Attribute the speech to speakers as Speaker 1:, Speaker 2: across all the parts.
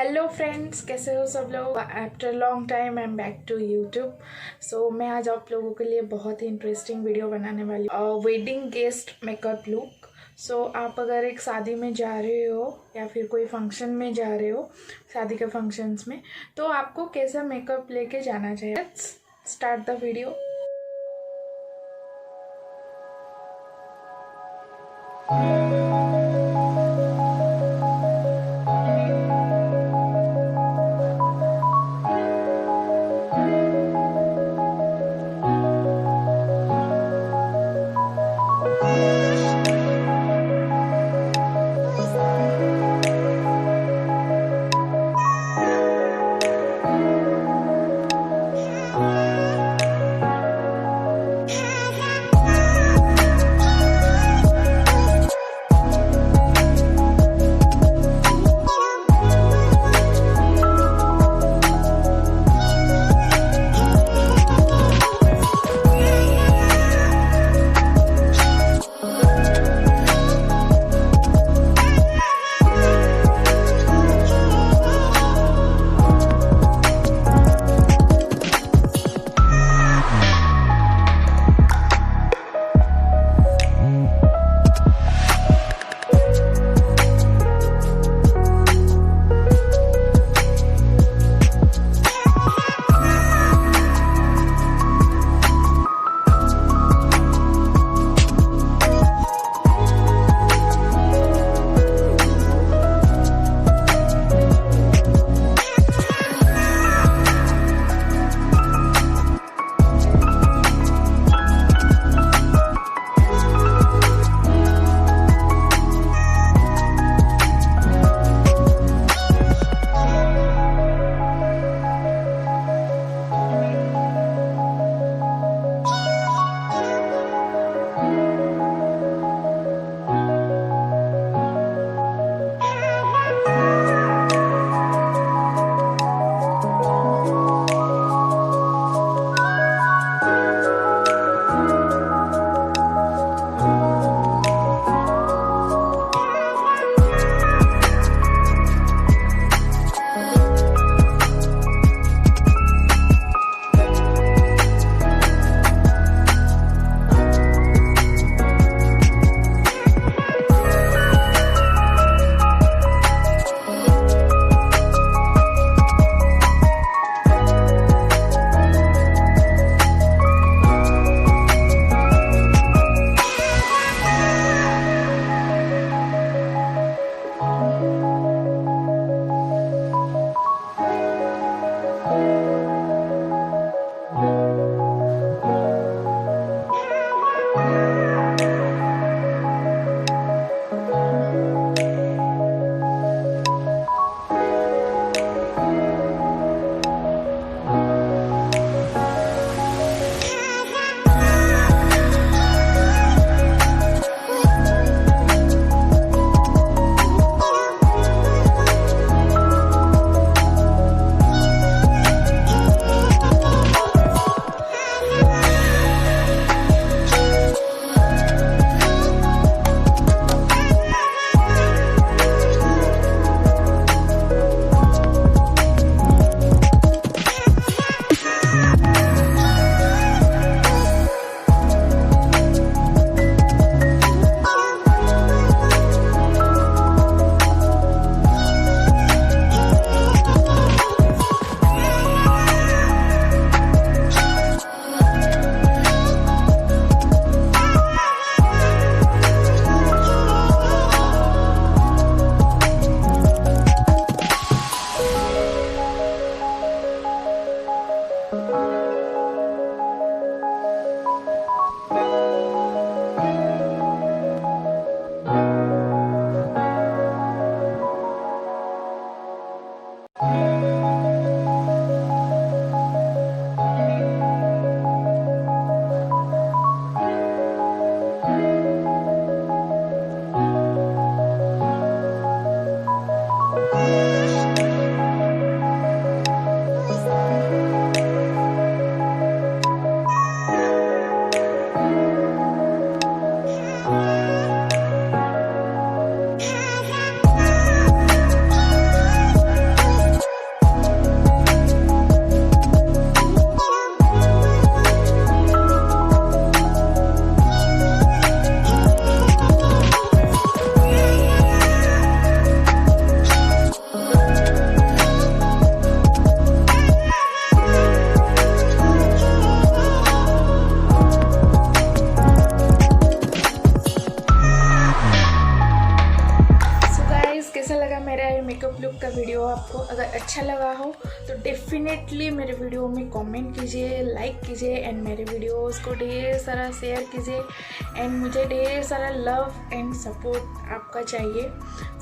Speaker 1: Hello friends, कैसे हो सब लोग। After long time I am back to YouTube. So मैं आज आप लोगों के लिए बहुत ही इंटरेस्टिंग वीडियो बनाने वाली वेडिंग गेस्ट मेकअप लुक। सो आप अगर एक शादी में जा रहे हो या फिर कोई फंक्शन में जा रहे हो, शादी के फंक्शंस में, तो आपको कैसा मेकअप लेके जाना चाहिए। Let's start the video. मेरा ये मेकअप लुक का वीडियो आपको अगर अच्छा लगा हो तो डेफिनेटली मेरे वीडियो में कमेंट कीजिए, लाइक कीजिए एंड मेरे वीडियोस को ढेर सारा शेयर कीजिए एंड मुझे ढेर सारा लव एंड सपोर्ट आपका चाहिए।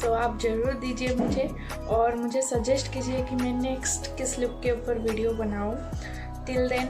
Speaker 1: तो आप ज़रूर दीजिए मुझे और मुझे सजेस्ट कीजिए कि मैं नेक्स्ट किस लुक के ऊपर वीडियो बनाऊँ। Till then